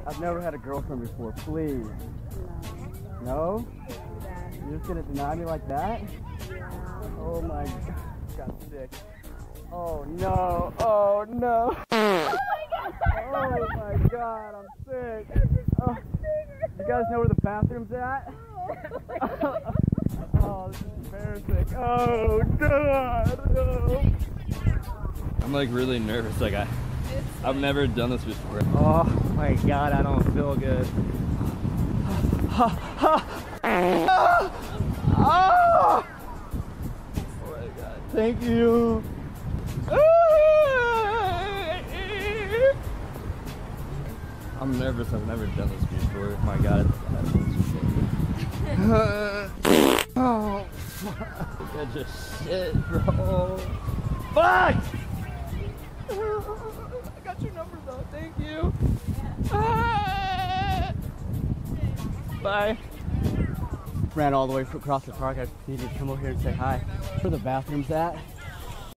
I've never had a girlfriend before, please. No? You're just gonna deny me like that? Oh my god, got sick. Oh no, oh no. Oh my god, I'm sick. Oh, you guys know where the bathroom's at? Oh, this is embarrassing. Oh god, no. I'm like really nervous, like I've never done this before. Oh my god, I don't feel good. Oh my god, thank you. I'm nervous, I've never done this before. Oh my god. Oh, I just shit, bro. Fuck! I got your number though, thank you. Bye. ran all the way across the park. I needed to come over here and say hi. Where the bathroom's at?